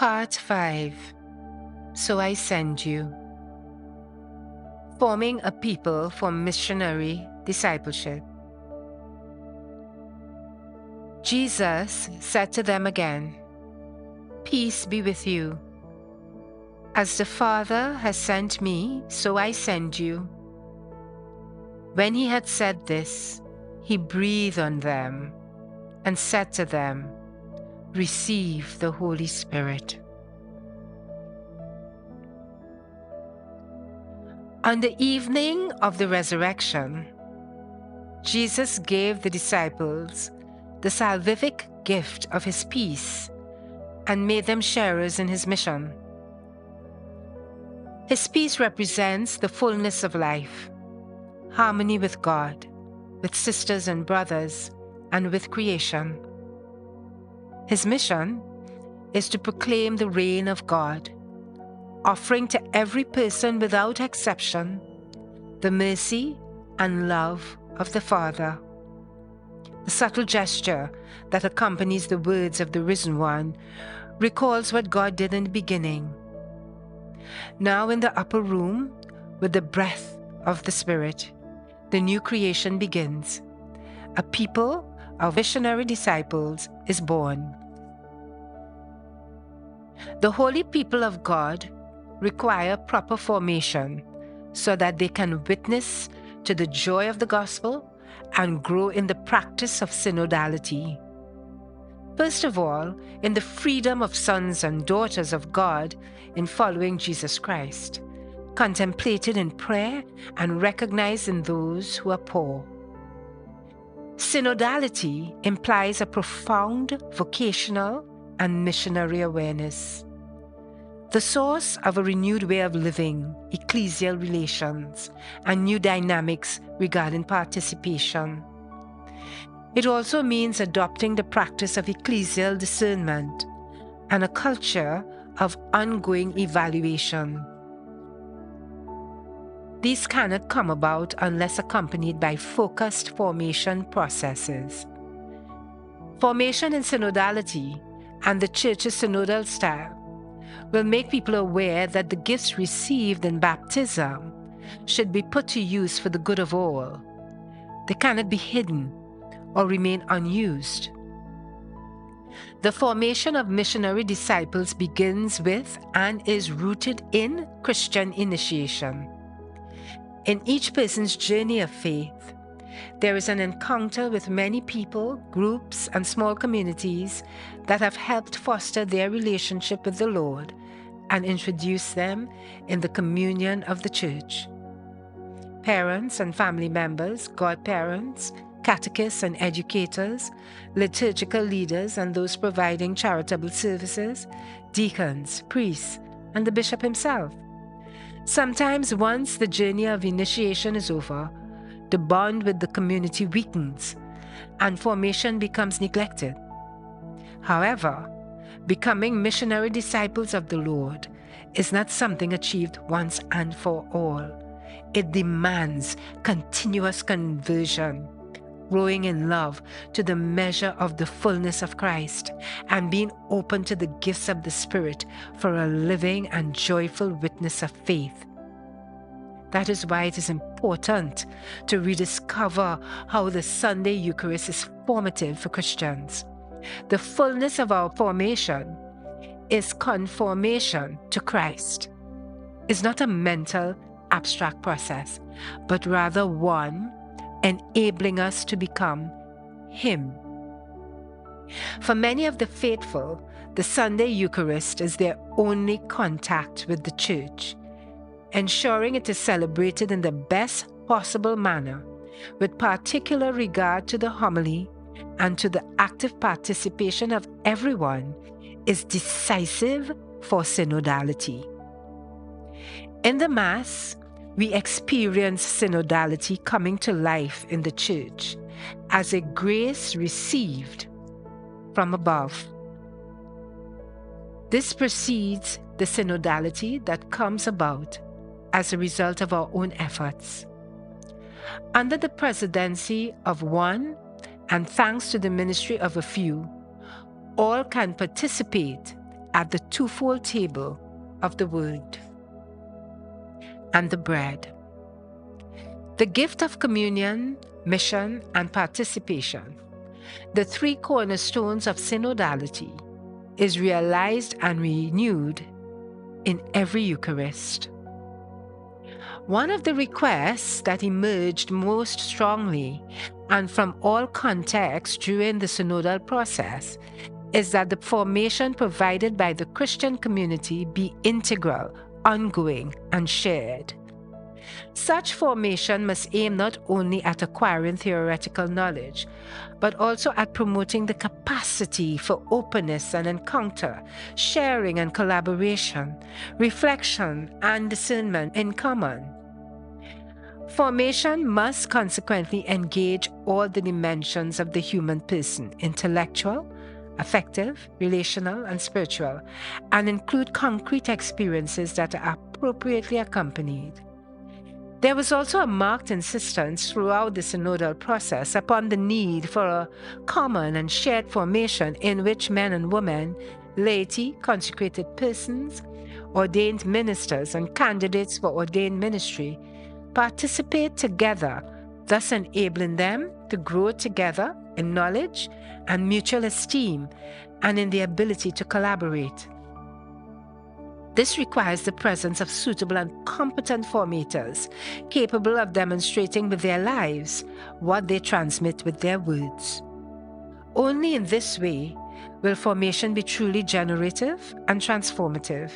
Part 5. So I send you. Forming a people for missionary discipleship. Jesus said to them again, "Peace be with you. As the Father has sent me, so I send you." When he had said this, he breathed on them and said to them, "Receive the Holy Spirit." On the evening of the resurrection, Jesus gave the disciples the salvific gift of his peace and made them sharers in his mission. His peace represents the fullness of life, harmony with God, with sisters and brothers, and with creation. His mission is to proclaim the reign of God, offering to every person without exception the mercy and love of the Father. The subtle gesture that accompanies the words of the risen one recalls what God did in the beginning. Now in the upper room, with the breath of the Spirit, the new creation begins. A people of missionary disciples is born. The holy people of God require proper formation so that they can witness to the joy of the gospel and grow in the practice of synodality. First of all, in the freedom of sons and daughters of God in following Jesus Christ, contemplated in prayer and recognized in those who are poor. Synodality implies a profound vocational and missionary awareness. The source of a renewed way of living, ecclesial relations, and new dynamics regarding participation. It also means adopting the practice of ecclesial discernment and a culture of ongoing evaluation. These cannot come about unless accompanied by focused formation processes. Formation in synodality and the Church's synodal style will make people aware that the gifts received in baptism should be put to use for the good of all. They cannot be hidden or remain unused. The formation of missionary disciples begins with and is rooted in Christian initiation. In each person's journey of faith, there is an encounter with many people, groups, and small communities that have helped foster their relationship with the Lord and introduce them in the communion of the church. Parents and family members, godparents, catechists and educators, liturgical leaders and those providing charitable services, deacons, priests, and the bishop himself. Sometimes once the journey of initiation is over, the bond with the community weakens and formation becomes neglected. However, becoming missionary disciples of the Lord is not something achieved once and for all. It demands continuous conversion, growing in love to the measure of the fullness of Christ, and being open to the gifts of the Spirit for a living and joyful witness of faith. That is why it is important to rediscover how the Sunday Eucharist is formative for Christians. The fullness of our formation is conformation to Christ. It's not a mental, abstract process, but rather one enabling us to become Him. For many of the faithful, the Sunday Eucharist is their only contact with the Church, ensuring it is celebrated in the best possible manner, with particular regard to the homily and to the active participation of everyone, is decisive for synodality. In the Mass, we experience synodality coming to life in the Church as a grace received from above. This precedes the synodality that comes about as a result of our own efforts. Under the presidency of one, and thanks to the ministry of a few, all can participate at the twofold table of the Word and the bread. The gift of communion, mission, and participation, the three cornerstones of synodality, is realized and renewed in every Eucharist. One of the requests that emerged most strongly and from all contexts during the synodal process is that the formation provided by the Christian community be integral, ongoing, and shared. Such formation must aim not only at acquiring theoretical knowledge, but also at promoting the capacity for openness and encounter, sharing and collaboration, reflection and discernment in common. Formation must consequently engage all the dimensions of the human person, intellectual, affective, relational, and spiritual, and include concrete experiences that are appropriately accompanied. There was also a marked insistence throughout the synodal process upon the need for a common and shared formation in which men and women, laity, consecrated persons, ordained ministers, and candidates for ordained ministry participate together, thus enabling them to grow together in knowledge and mutual esteem and in the ability to collaborate. This requires the presence of suitable and competent formators, capable of demonstrating with their lives what they transmit with their words. Only in this way will formation be truly generative and transformative.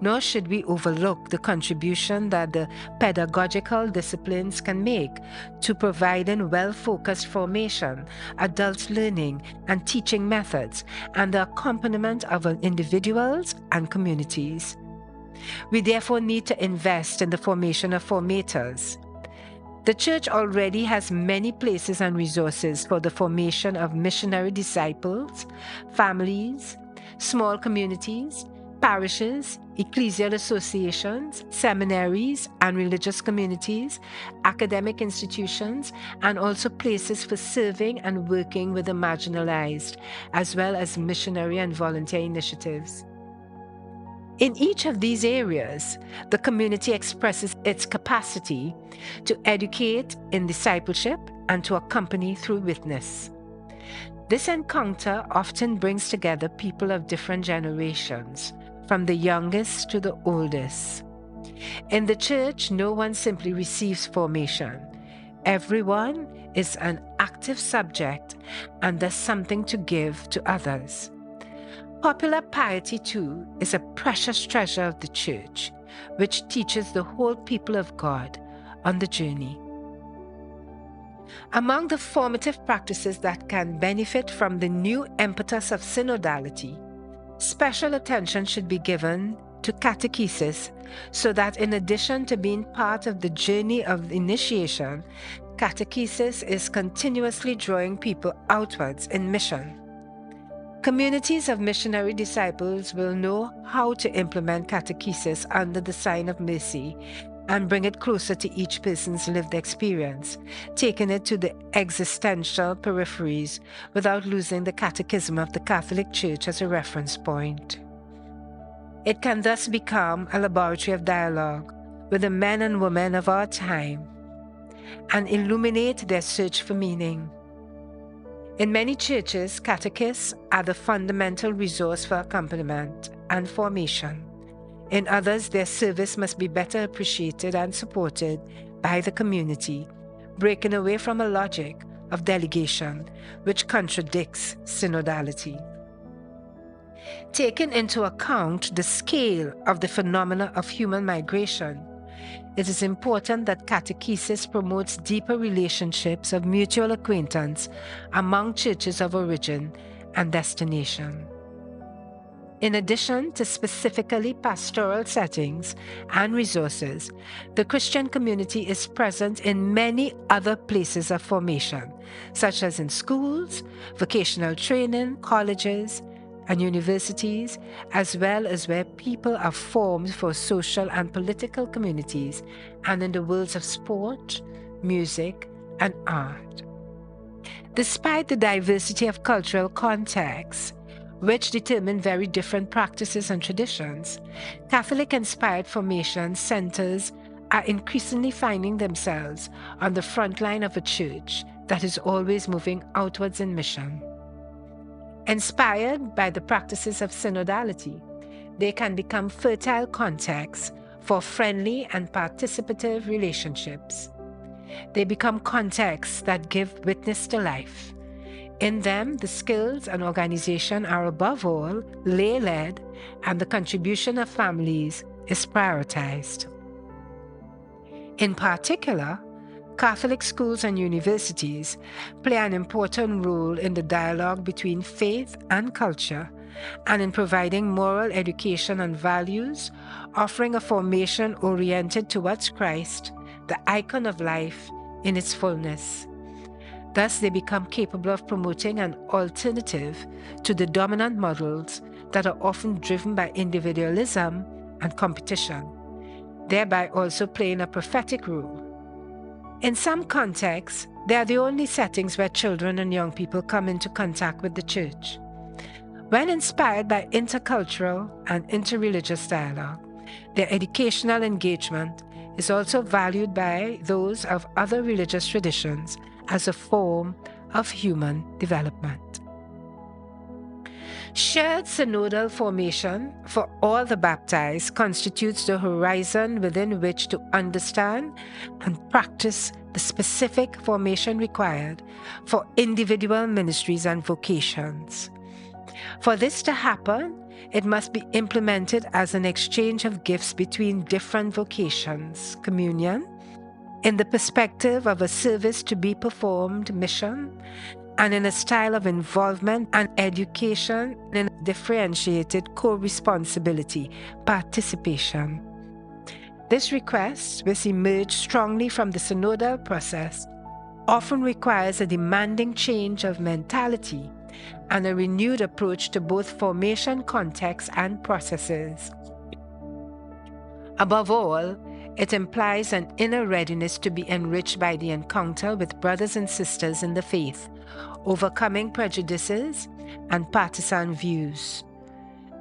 Nor should we overlook the contribution that the pedagogical disciplines can make to providing well-focused formation, adult learning, and teaching methods, and the accompaniment of individuals and communities. We therefore need to invest in the formation of formators. The Church already has many places and resources for the formation of missionary disciples, families, small communities, parishes, ecclesial associations, seminaries and religious communities, academic institutions, and also places for serving and working with the marginalized, as well as missionary and volunteer initiatives. In each of these areas, the community expresses its capacity to educate in discipleship and to accompany through witness. This encounter often brings together people of different generations, from the youngest to the oldest. In the Church, no one simply receives formation. Everyone is an active subject and does something to give to others. Popular piety, too, is a precious treasure of the Church, which teaches the whole people of God on the journey. Among the formative practices that can benefit from the new impetus of synodality, special attention should be given to catechesis, so that in addition to being part of the journey of initiation, catechesis is continuously drawing people outwards in mission. Communities of missionary disciples will know how to implement catechesis under the sign of mercy and bring it closer to each person's lived experience, taking it to the existential peripheries without losing the catechism of the Catholic Church as a reference point. It can thus become a laboratory of dialogue with the men and women of our time and illuminate their search for meaning. In many churches, catechists are the fundamental resource for accompaniment and formation. In others, their service must be better appreciated and supported by the community, breaking away from a logic of delegation which contradicts synodality. Taking into account the scale of the phenomena of human migration, it is important that catechesis promotes deeper relationships of mutual acquaintance among churches of origin and destination. In addition to specifically pastoral settings and resources, the Christian community is present in many other places of formation, such as in schools, vocational training, colleges, and universities, as well as where people are formed for social and political communities, and in the worlds of sport, music, and art. Despite the diversity of cultural contexts, which determine very different practices and traditions. Catholic-inspired formation centers are increasingly finding themselves on the front line of a church that is always moving outwards in mission. Inspired by the practices of synodality, they can become fertile contexts for friendly and participative relationships. They become contexts that give witness to life. In them, the skills and organization are above all lay-led, and the contribution of families is prioritized. In particular, Catholic schools and universities play an important role in the dialogue between faith and culture and in providing moral education and values, offering a formation oriented towards Christ, the icon of life in its fullness. Thus, they become capable of promoting an alternative to the dominant models that are often driven by individualism and competition, thereby also playing a prophetic role. In some contexts, they are the only settings where children and young people come into contact with the church. When inspired by intercultural and interreligious dialogue, their educational engagement is also valued by those of other religious traditions as a form of human development. Shared synodal formation for all the baptized constitutes the horizon within which to understand and practice the specific formation required for individual ministries and vocations. For this to happen, it must be implemented as an exchange of gifts between different vocations, communion, in the perspective of a service to be performed mission, and in a style of involvement and education in a differentiated co-responsibility, participation. This request, which emerged strongly from the synodal process, often requires a demanding change of mentality and a renewed approach to both formation contexts and processes. Above all, it implies an inner readiness to be enriched by the encounter with brothers and sisters in the faith, overcoming prejudices and partisan views.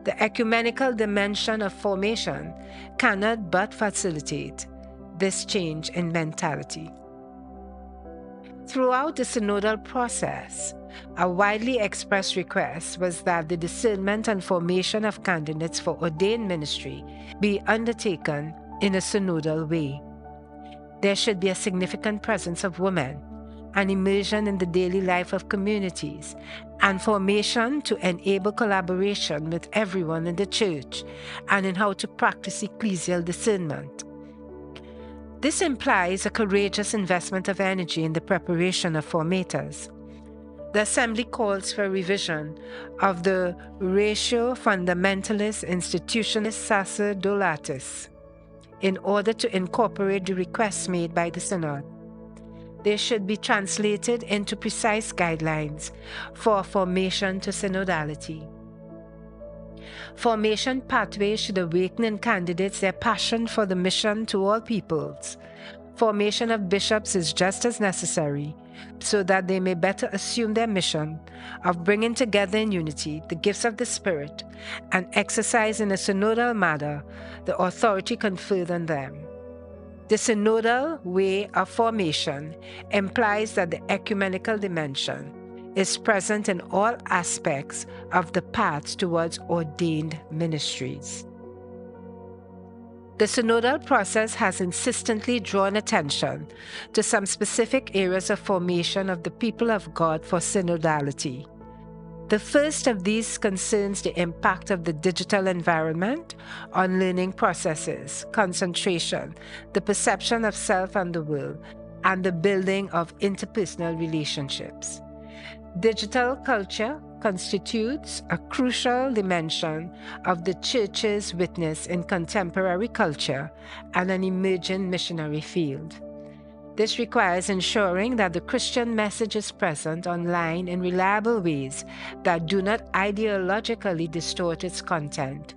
The ecumenical dimension of formation cannot but facilitate this change in mentality. Throughout the synodal process, a widely expressed request was that the discernment and formation of candidates for ordained ministry be undertaken in a synodal way. There should be a significant presence of women, an immersion in the daily life of communities, and formation to enable collaboration with everyone in the church and in how to practice ecclesial discernment. This implies a courageous investment of energy in the preparation of formators. The Assembly calls for a revision of the Ratio Fundamentalis Institutionis Sacerdotalis in order to incorporate the requests made by the Synod. They should be translated into precise guidelines for formation to synodality. Formation pathways should awaken in candidates their passion for the mission to all peoples. Formation of bishops is just as necessary so that they may better assume their mission of bringing together in unity the gifts of the Spirit and exercise in a synodal manner the authority conferred on them. The synodal way of formation implies that the ecumenical dimension is present in all aspects of the path towards ordained ministries. The synodal process has insistently drawn attention to some specific areas of formation of the people of God for synodality. The first of these concerns the impact of the digital environment on learning processes, concentration, the perception of self and the world, and the building of interpersonal relationships. Digital culture constitutes a crucial dimension of the Church's witness in contemporary culture and an emerging missionary field. This requires ensuring that the Christian message is present online in reliable ways that do not ideologically distort its content.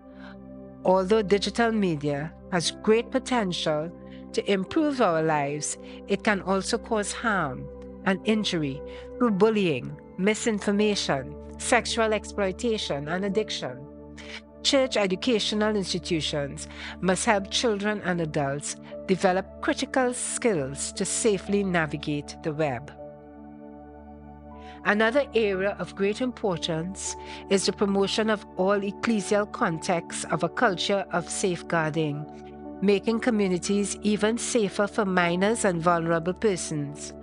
Although digital media has great potential to improve our lives, it can also cause harm and injury through bullying, misinformation, sexual exploitation, and addiction. Church educational institutions must help children and adults develop critical skills to safely navigate the web. Another area of great importance is the promotion of all ecclesial contexts of a culture of safeguarding, making communities even safer for minors and vulnerable persons.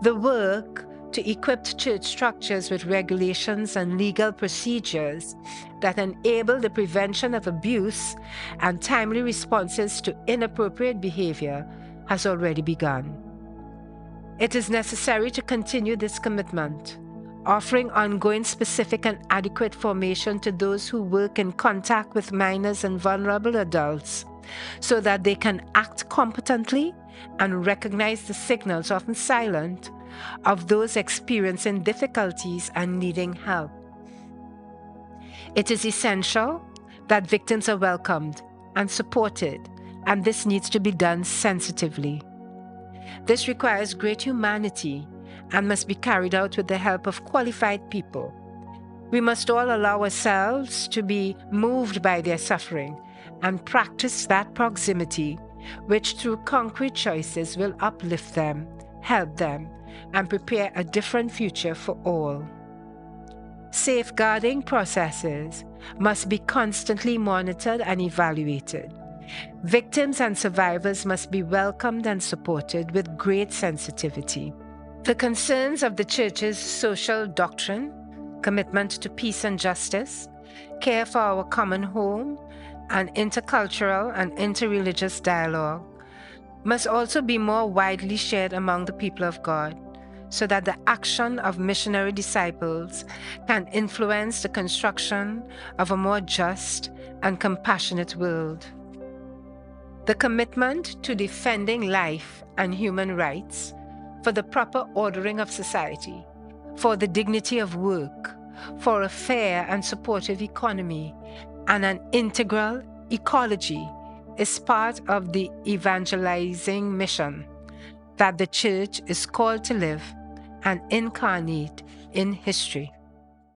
The work to equip church structures with regulations and legal procedures that enable the prevention of abuse and timely responses to inappropriate behavior has already begun. It is necessary to continue this commitment, offering ongoing specific and adequate formation to those who work in contact with minors and vulnerable adults, so that they can act competently and recognize the signals, often silent, of those experiencing difficulties and needing help. It is essential that victims are welcomed and supported, and this needs to be done sensitively. This requires great humanity and must be carried out with the help of qualified people. We must all allow ourselves to be moved by their suffering and practice that proximity which through concrete choices will uplift them, help them, and prepare a different future for all. Safeguarding processes must be constantly monitored and evaluated. Victims and survivors must be welcomed and supported with great sensitivity. The concerns of the Church's social doctrine, commitment to peace and justice, care for our common home, and intercultural and interreligious dialogue must also be more widely shared among the people of God, so that the action of missionary disciples can influence the construction of a more just and compassionate world. The commitment to defending life and human rights, for the proper ordering of society, for the dignity of work, for a fair and supportive economy, and an integral ecology is part of the evangelizing mission that the Church is called to live and incarnate in history.